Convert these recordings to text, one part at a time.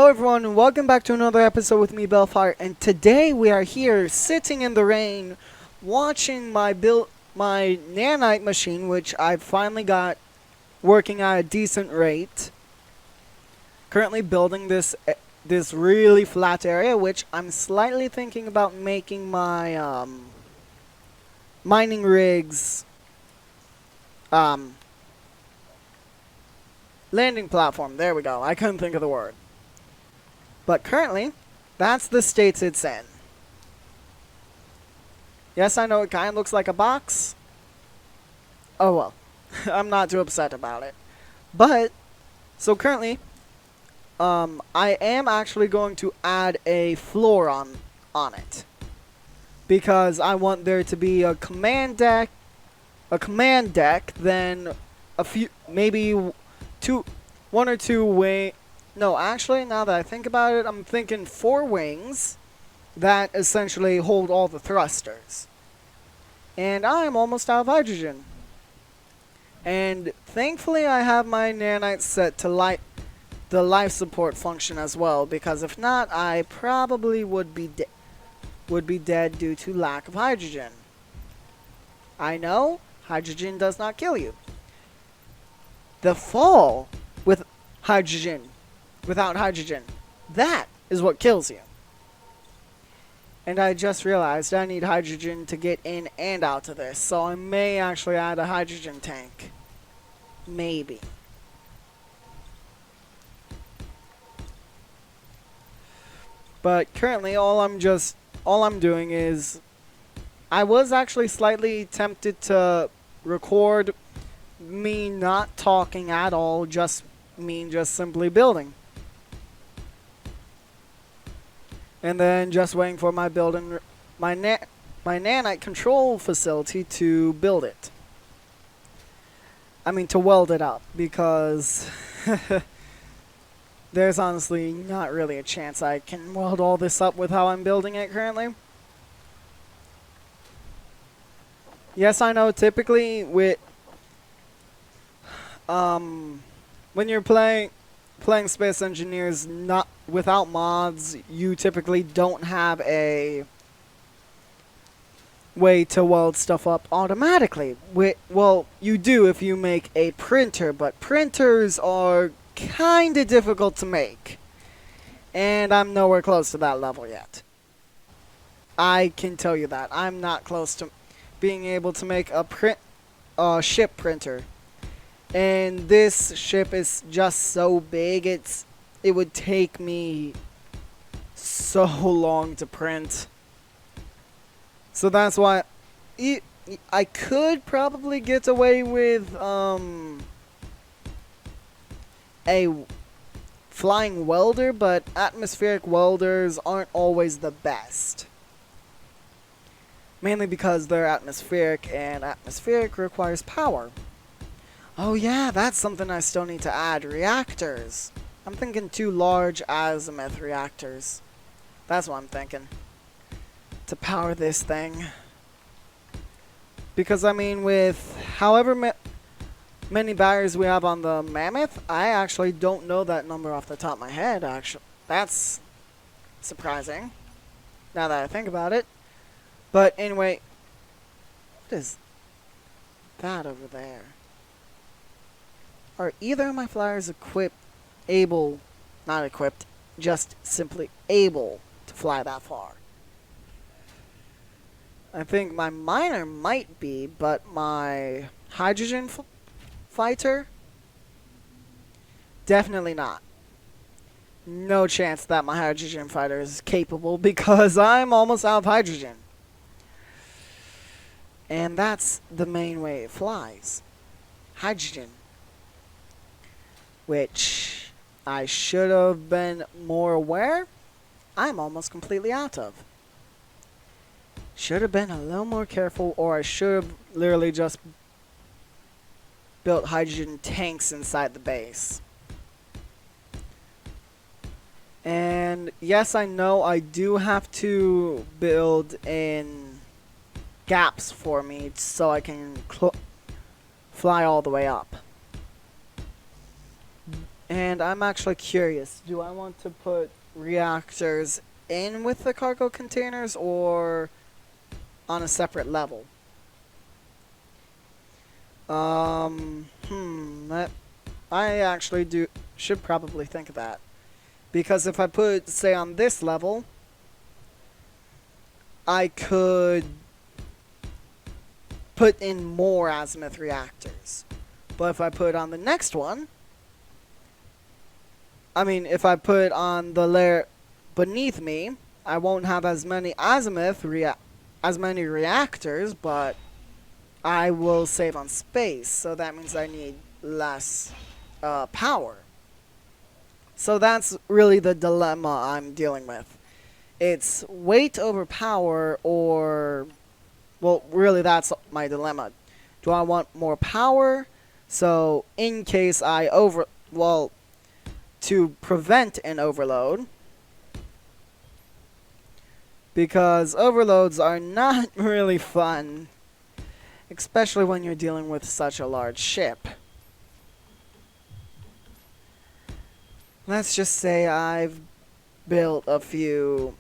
everyone, and welcome back to another episode with me, Belfire. And today we are here, sitting in the rain, watching my nanite machine, which I finally got working at a decent rate. Currently building this really flat area, which I'm slightly thinking about making my mining rigs landing platform. There we go. I couldn't think of the word. But currently, that's the state it's in. Yes, I know it kind of looks like a box. Oh well. I'm not too upset about it. But, so currently, I am actually going to add a floor on it. Because I want there to be a command deck, then a few, maybe one or two wing. No, actually, now that I think about it, I'm thinking 4 wings that essentially hold all the thrusters. And I'm almost out of hydrogen. And thankfully, I have my nanites set to the life support function as well, because if not, I probably would be dead due to lack of hydrogen. I know, hydrogen does not kill you. The fall with hydrogen, without hydrogen, that is what kills you. And I just realized I need hydrogen to get in and out of this, so I may actually add a hydrogen tank. Maybe. But currently all I'm doing is I was actually slightly tempted to record me not talking at all, just simply building. And then just waiting for my nanite control facility to build it. I mean, to weld it up, because there's honestly not really a chance I can weld all this up with how I'm building it currently. Yes, I know, typically with when you're playing Space Engineers not without mods, you typically don't have a way to weld stuff up automatically. Well, you do if you make a printer, but printers are kinda difficult to make. And I'm nowhere close to that level yet. I can tell you that. I'm not close to being able to make a ship printer. And this ship is just so big, it would take me so long to print. So that's why I could probably get away with a flying welder, but atmospheric welders aren't always the best. Mainly because they're atmospheric, and atmospheric requires power. Oh yeah, that's something I still need to add. Reactors. I'm thinking 2 large azimuth reactors. That's what I'm thinking. To power this thing. Because, I mean, with however many batteries we have on the Mammoth, I actually don't know that number off the top of my head, actually. That's surprising, now that I think about it. But anyway, what is that over there? Are either of my flyers not equipped, just simply able to fly that far? I think my miner might be, but my hydrogen fighter? Definitely not. No chance that my hydrogen fighter is capable, because I'm almost out of hydrogen. And that's the main way it flies. Hydrogen. Which I should have been more aware, I'm almost completely out of. Should have been a little more careful, or I should have literally just built hydrogen tanks inside the base. And yes, I know I do have to build in gaps for me so I can fly all the way up. And I'm actually curious, do I want to put reactors in with the cargo containers or on a separate level? That I actually should probably think of that. Because if I put, say, on this level, I could put in more azimuth reactors. But if I put on the next one, I mean, if I put on the layer beneath me, I won't have as many as many reactors, but I will save on space. So that means I need less power. So that's really the dilemma I'm dealing with. It's weight over power, or, well, really that's my dilemma. Do I want more power? So in case to prevent an overload, because overloads are not really fun, especially when you're dealing with such a large ship. Let's just say I've built a few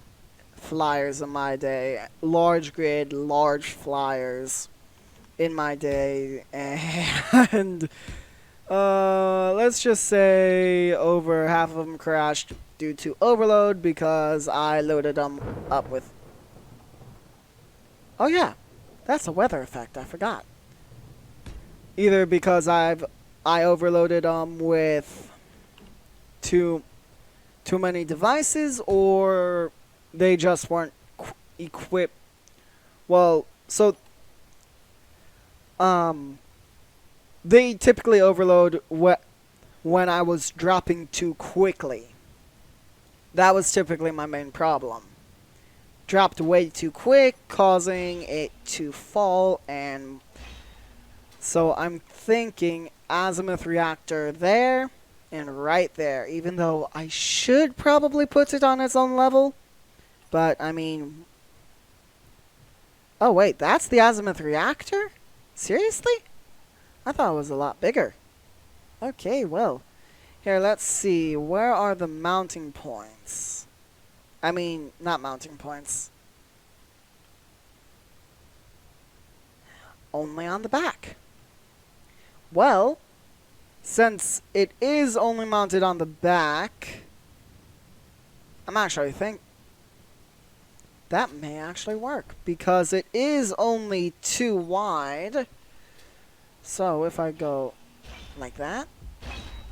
flyers in my day, large grid, large flyers in my day, and let's just say over half of them crashed due to overload because I loaded them up with... Oh yeah, that's a weather effect, I forgot. Either because I overloaded them with too many devices, or they just weren't equipped. Well, so they typically overload when I was dropping too quickly. That was typically my main problem. Dropped way too quick, causing it to fall, and so I'm thinking azimuth reactor there and right there, even though I should probably put it on its own level. But, I mean... Oh, wait, that's the azimuth reactor? Seriously? I thought it was a lot bigger. Okay, well. Here, let's see. Where are the mounting points? I mean, not mounting points. Only on the back. Well, since it is only mounted on the back, I'm actually thinking that may actually work, because it is only 2 wide. So if I go like that,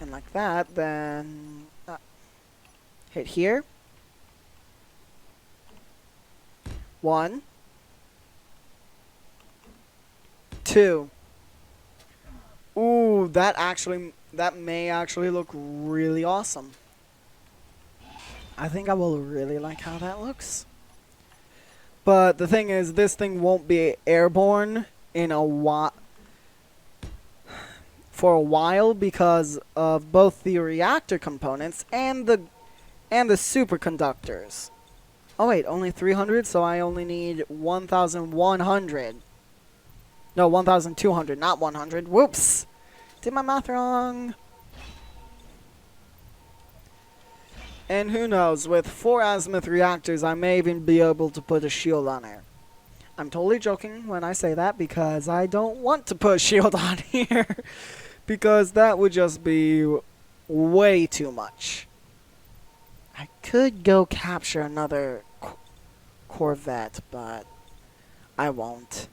and like that, then hit here. 1, 2. Ooh, that may actually look really awesome. I think I will really like how that looks. But the thing is, this thing won't be airborne in for a while because of both the reactor components and the superconductors. Oh wait, only 300, so I only need 1,100. No, 1,200, not 100. Whoops! Did my math wrong. And who knows, with 4 azimuth reactors, I may even be able to put a shield on here. I'm totally joking when I say that, because I don't want to put a shield on here. Because that would just be way too much. I could go capture another Corvette, but I won't.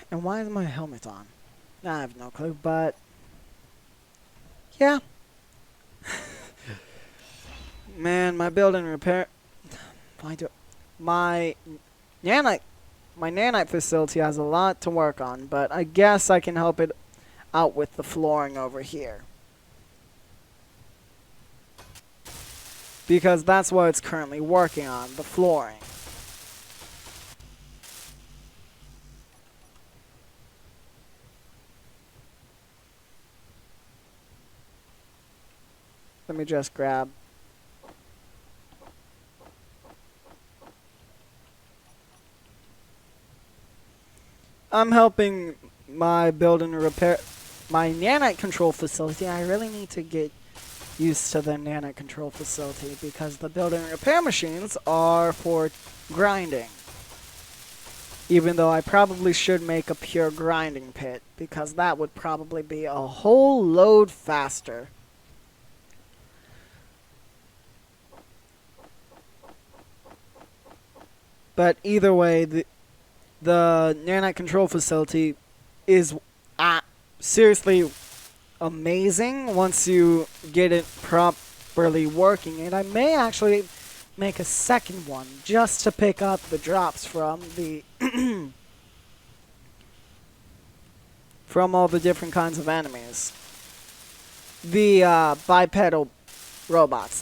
And why is my helmet on? I have no clue, but yeah. Man, my building repair... My nanite facility has a lot to work on, but I guess I can help it out with the flooring over here. Because that's what it's currently working on, the flooring. Let me just grab... I'm helping my my nanite control facility, I really need to get used to the nanite control facility because the build and repair machines are for grinding. Even though I probably should make a pure grinding pit because that would probably be a whole load faster. But either way, the nanite control facility is seriously amazing once you get it properly working. And I may actually make a second one just to pick up the drops from the from all the different kinds of enemies. The bipedal robots.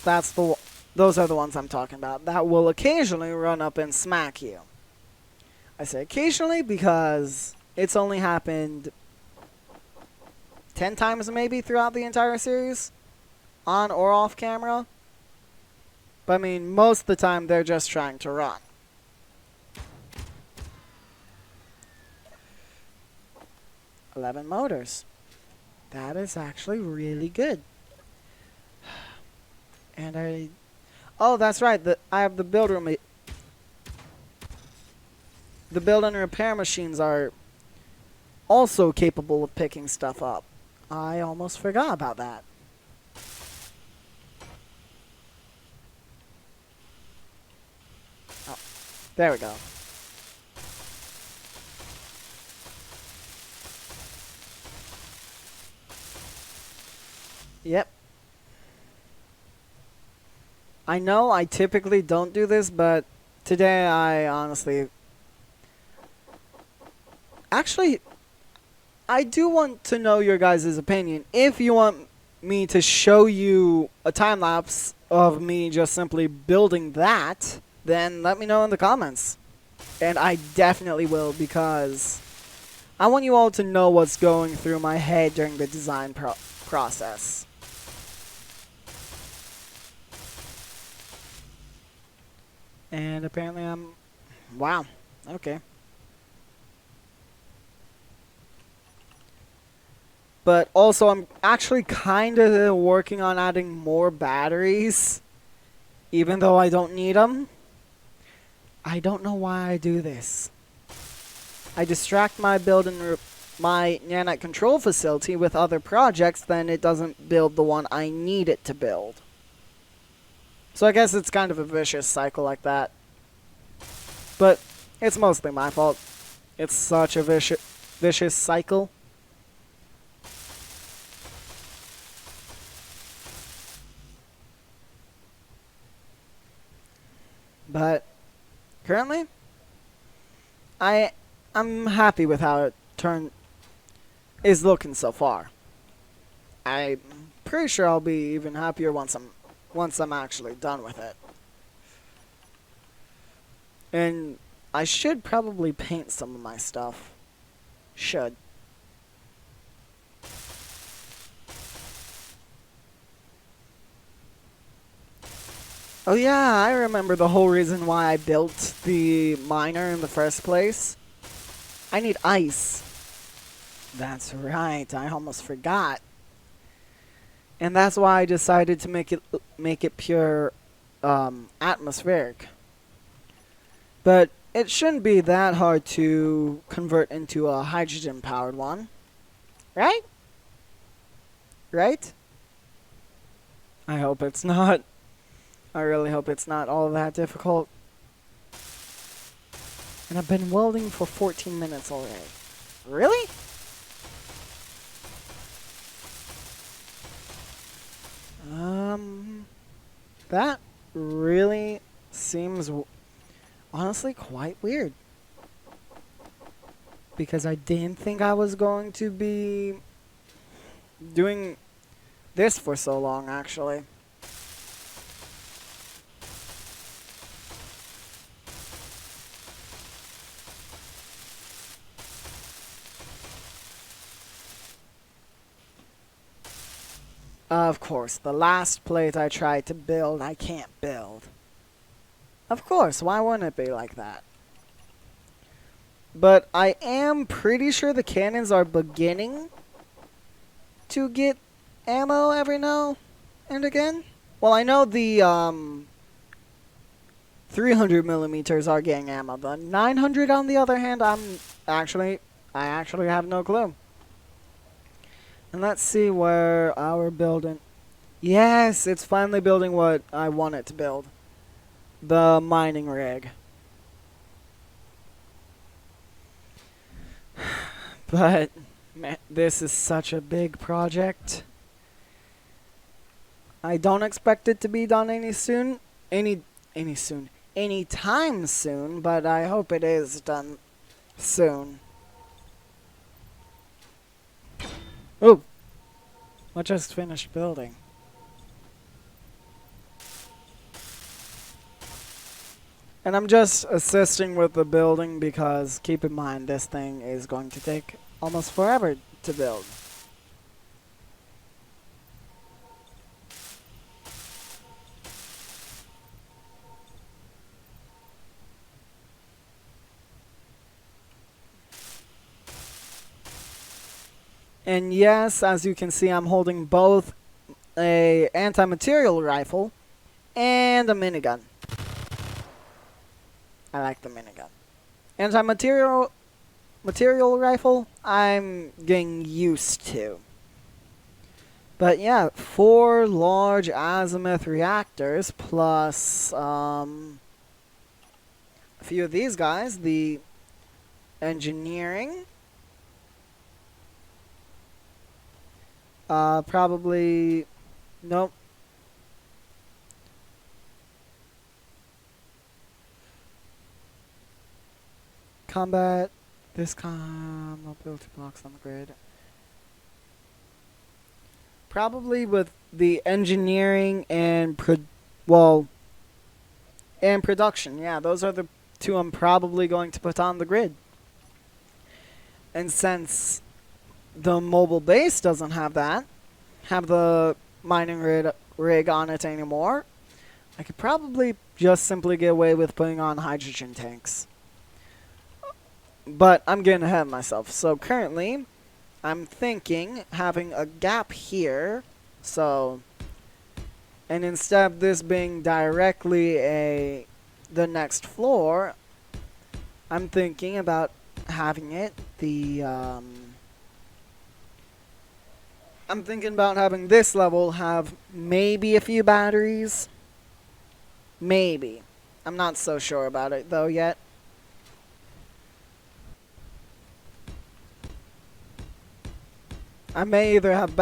Those are the ones I'm talking about. That will occasionally run up and smack you. I say occasionally because it's only happened 10 times maybe throughout the entire series, on or off camera. But I mean, most of the time they're just trying to run. $11 motors. That is actually really good. And oh, that's right. I have the build room. The build and repair machines are also capable of picking stuff up. I almost forgot about that. Oh, there we go. Yep. I know I typically don't do this, but today I honestly... Actually, I do want to know your guys' opinion. If you want me to show you a time-lapse of me just simply building that, then let me know in the comments. And I definitely will, because I want you all to know what's going through my head during the design process. And apparently wow, okay. But also, I'm actually kind of working on adding more batteries, even though I don't need them. I don't know why I do this. I distract my build and my nanite control facility with other projects, then it doesn't build the one I need it to build. So I guess it's kind of a vicious cycle like that. But it's mostly my fault. It's such a vicious cycle. But currently, I'm happy with how it is looking so far. I'm pretty sure I'll be even happier once I'm actually done with it. And I should probably paint some of my stuff. Should. Oh yeah, I remember the whole reason why I built the miner in the first place. I need ice. That's right, I almost forgot. And that's why I decided to make it pure atmospheric. But it shouldn't be that hard to convert into a hydrogen powered one. Right? Right? I hope it's not. I really hope it's not all that difficult. And I've been welding for 14 minutes already. Really? That really seems honestly quite weird. Because I didn't think I was going to be doing this for so long, actually. Of course, the last plate I tried to build, I can't build. Of course, why wouldn't it be like that? But I am pretty sure the cannons are beginning to get ammo every now and again. Well, I know the 300 millimeters are getting ammo. The 900, on the other hand, I actually have no clue. And let's see where our building. Yes, it's finally building what I want it to build. The mining rig. But man, this is such a big project. I don't expect it to be done anytime soon, but I hope it is done soon. Oh, I just finished building. And I'm just assisting with the building because keep in mind this thing is going to take almost forever to build. And yes, as you can see, I'm holding both a anti-material rifle and a minigun. I like the minigun. Anti-material rifle, I'm getting used to. But yeah, 4 large azimuth reactors plus a few of these guys. The engineering. Probably... Nope. Combat. This mobility blocks on the grid. Probably with the engineering and and production. Yeah, those are the 2 I'm probably going to put on the grid. And since the mobile base doesn't have the mining rig on it anymore, I could probably just simply get away with putting on hydrogen tanks. But I'm getting ahead of myself. So currently, I'm thinking having a gap here. So, and instead of this being directly the next floor, I'm thinking about having it I'm thinking about having this level have maybe a few batteries. Maybe. I'm not so sure about it though yet. I may either have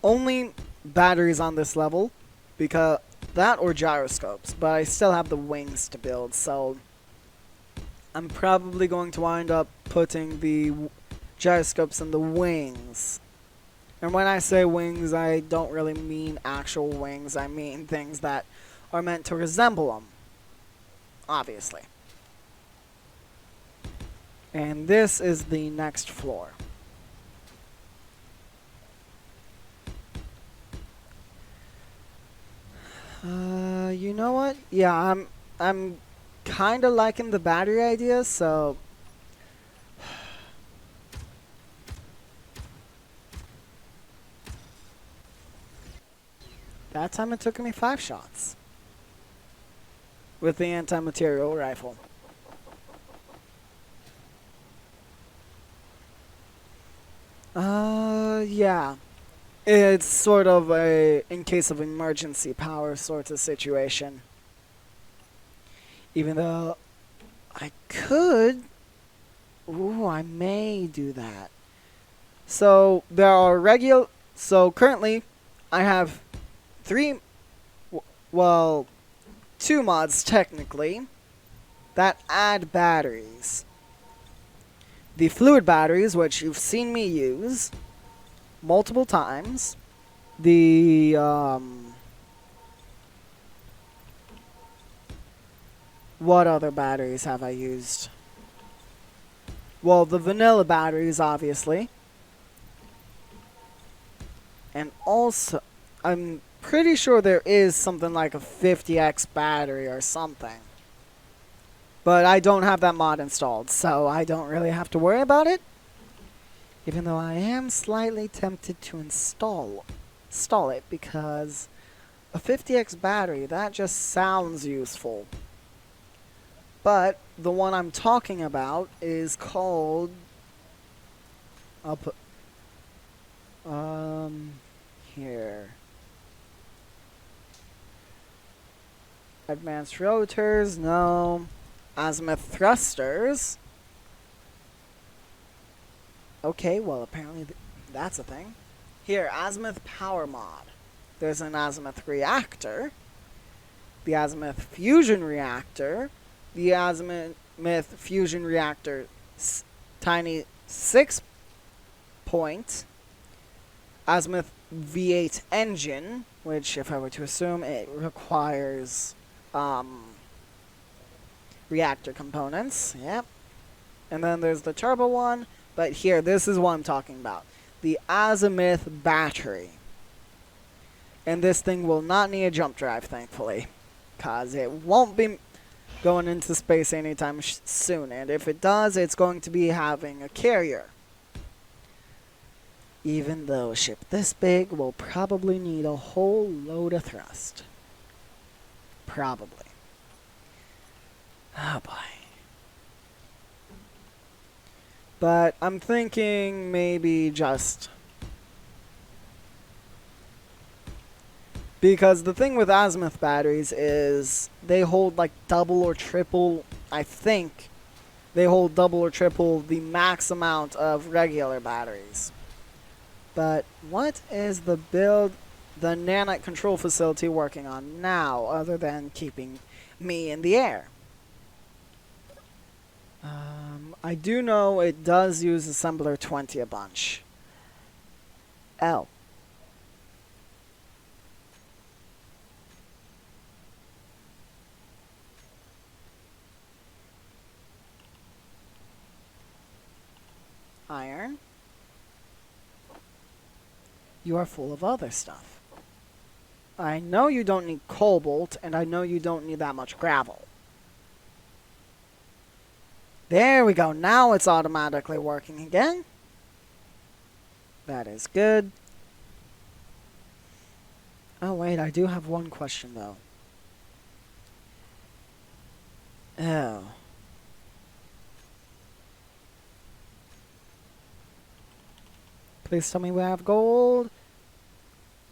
only batteries on this level, because that or gyroscopes, but I still have the wings to build, so I'm probably going to wind up putting the gyroscopes in the wings. And when I say wings, I don't really mean actual wings, I mean things that are meant to resemble them, obviously. And this is the next floor. You know what? Yeah, I'm kind of liking the battery idea, so that time it took me 5 shots with the anti-material rifle. Yeah. It's sort of a in case of emergency power sort of situation. Even though I could... Ooh, I may do that. So, there are So, currently, I have 2 mods, technically, that add batteries. The fluid batteries, which you've seen me use multiple times. The what other batteries have I used? Well, the vanilla batteries, obviously. And also, I'm pretty sure there is something like a 50x battery or something. But I don't have that mod installed, so I don't really have to worry about it. Even though I am slightly tempted to install it because a 50x battery, that just sounds useful. But the one I'm talking about is called, I'll put here. Advanced rotors, no. Azimuth thrusters. Okay, well apparently that's a thing. Here, azimuth power mod. There's an azimuth reactor, the azimuth fusion reactor, the azimuth fusion reactor tiny 6-point, azimuth V8 engine, which if I were to assume it requires reactor components. Yep. And then there's the turbo one, but here, this is what I'm talking about. The azimuth battery. And this thing will not need a jump drive, thankfully, because it won't be going into space anytime soon. And if it does, it's going to be having a carrier. Even though a ship this big will probably need a whole load of thrust. Probably. Oh boy. But I'm thinking maybe just... Because the thing with azimuth batteries is they hold like double or triple, I think, they hold double or triple the max amount of regular batteries. But what is the build the nanite control facility working on now, other than keeping me in the air? I do know it does use assembler 20 a bunch. L. Iron. You are full of other stuff. I know you don't need cobalt, and I know you don't need that much gravel. There we go. Now it's automatically working again. That is good. Oh, wait. I do have one question, though. Oh. Please tell me we have gold.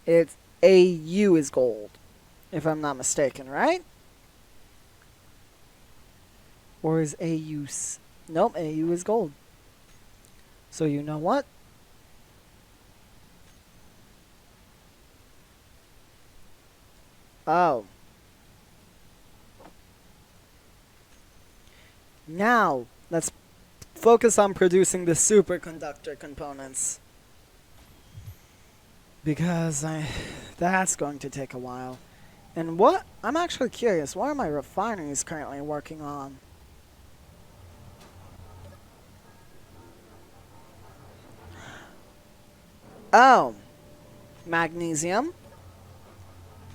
It's AU is gold, if I'm not mistaken, right? Or is AU... Nope, AU is gold. So you know what? Oh. Now, let's focus on producing the superconductor components. Because that's going to take a while. And what? I'm actually curious. What are my refineries currently working on? Oh. Magnesium.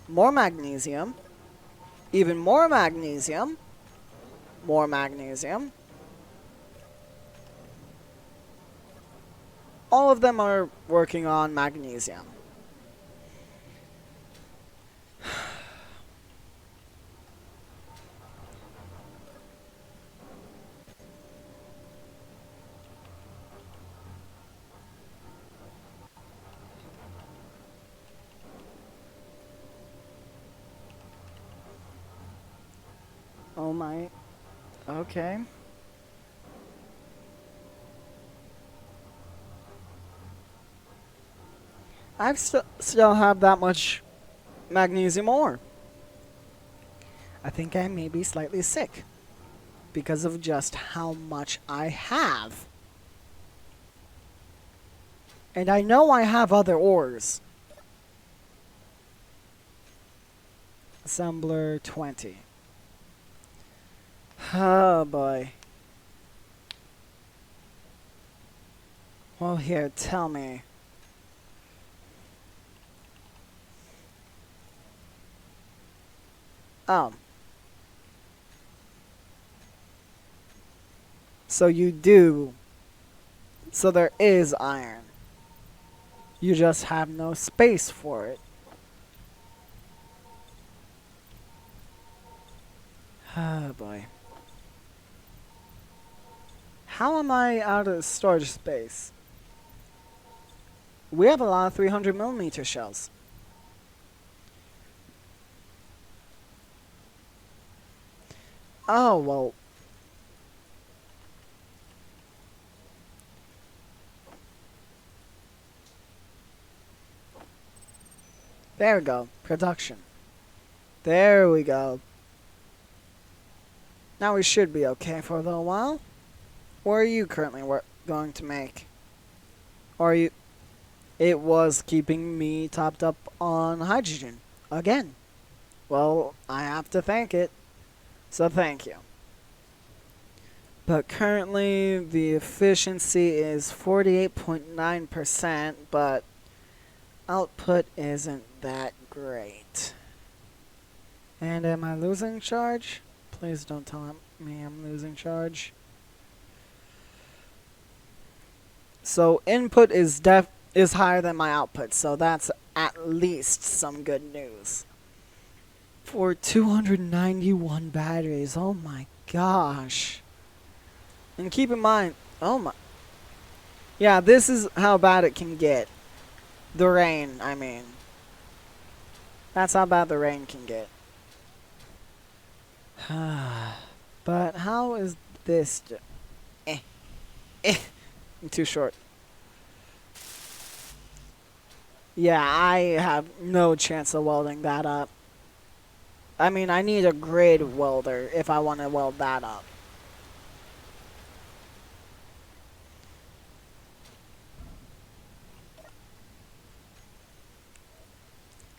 More magnesium. Even more magnesium. More magnesium. All of them are working on magnesium. Oh my. Okay. I still have that much magnesium ore. I think I may be slightly sick because of just how much I have. And I know I have other ores. Assembler 20. Oh boy. Well, here, tell me. So you do So there is iron. You just have no space for it. Oh boy. How am I out of storage space? We have a lot of 300mm shells. Oh, well. There we go. Production. There we go. Now we should be okay for a little while. What are you currently going to make? Or are you... It was keeping me topped up on hydrogen. Again. Well, I have to thank it. So thank you. But currently the efficiency is 48.9%, but output isn't that great. And am I losing charge? Please don't tell me I'm losing charge. So input is higher than my output, so that's at least some good news. For 291 batteries, oh my gosh. And keep in mind, oh my. Yeah, this is how bad it can get. The rain, I mean. That's how bad the rain can get. But how is this? I'm too short. Yeah, I have no chance of welding that up. I mean, I need a grade welder if I want to weld that up.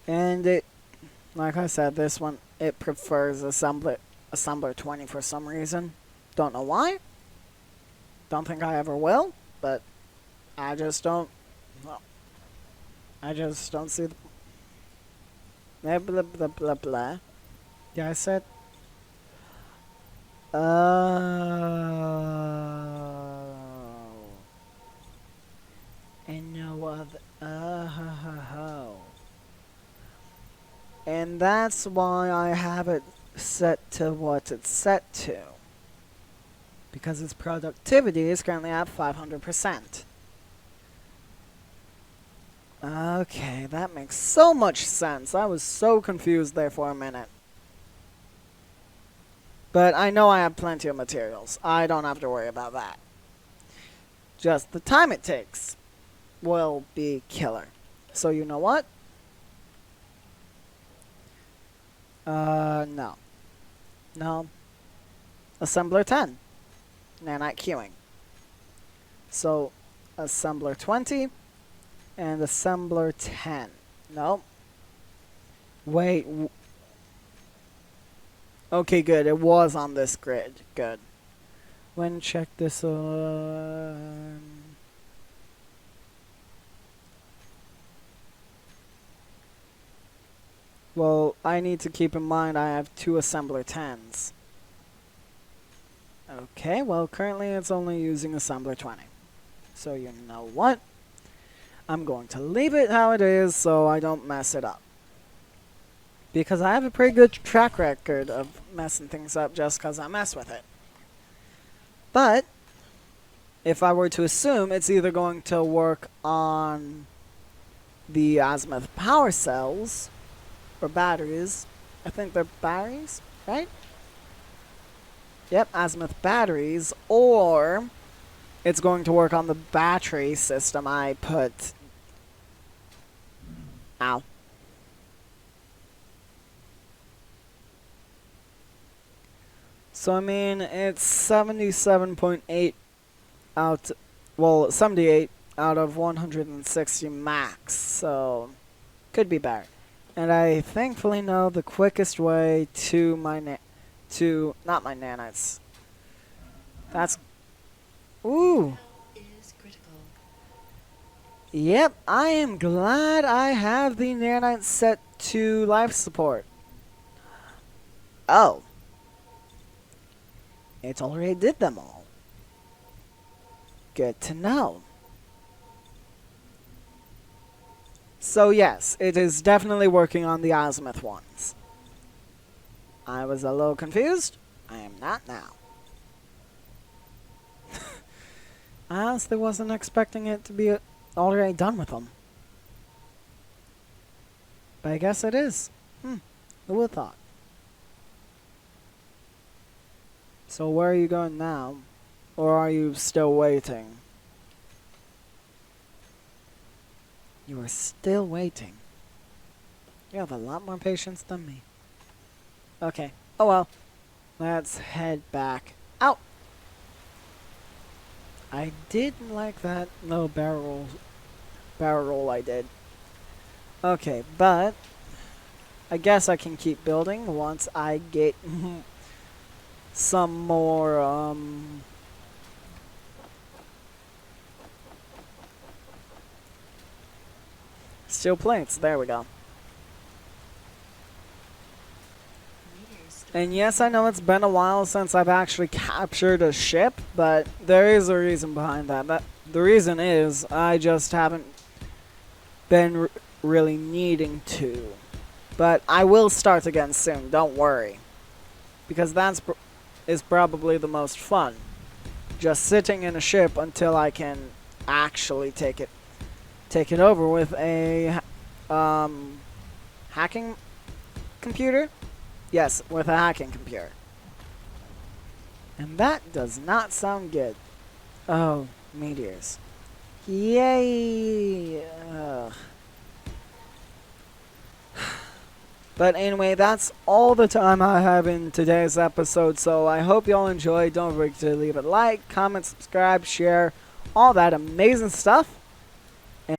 And it, like I said, this one, it prefers Assembler 20 for some reason. Don't know why. Don't think I ever will, but I just don't, well, I just don't see the, blah, blah, blah, blah, blah. Yeah, I said, and no other, and that's why I have it set to what it's set to. Because its productivity is currently at 500%. Okay, that makes so much sense. I was so confused there for a minute. But I know I have plenty of materials. I don't have to worry about that. Just the time it takes will be killer. So you know what? No. No. Assembler 10. Nanite queuing. So, Assembler 20 and Assembler 10. No. Wait. Okay, good. It was on this grid. Good. When check this on. Well, I need to keep in mind I have 2 Assembler 10s. Okay, well, currently it's only using Assembler 20. So you know what? I'm going to leave it how it is so I don't mess it up. Because I have a pretty good track record of messing things up just because I mess with it. But, if I were to assume it's either going to work on the azimuth power cells, or batteries, I think they're batteries, right? Yep, azimuth batteries, or it's going to work on the battery system I put. Ow. So, I mean, it's 77.8 out, well, 78 out of 160 max, so could be better. And I thankfully know the quickest way to my not my nanites. That's, ooh. Yep, I am glad I have the nanites set to life support. Oh. It's already did them all. Good to know. So yes, it is definitely working on the azimuth ones. I was a little confused. I am not now. I honestly wasn't expecting it to be already done with them. But I guess it is. Who would have thought? So where are you going now? Or are you still waiting? You are still waiting. You have a lot more patience than me. Okay. Oh well. Let's head back out. I didn't like that little barrel roll I did. Okay, but I guess I can keep building once I get some more steel plates. There we go. And yes, I know it's been a while since I've actually captured a ship, but there is a reason behind that. The reason is I just haven't been really needing to. But I will start again soon, don't worry. Because that is probably the most fun. Just sitting in a ship until I can actually take it over with a hacking computer. Yes, with a hacking computer. And that does not sound good. Oh, meteors. Yay! But anyway, that's all the time I have in today's episode, so I hope y'all enjoyed. Don't forget to leave a like, comment, subscribe, share, all that amazing stuff. And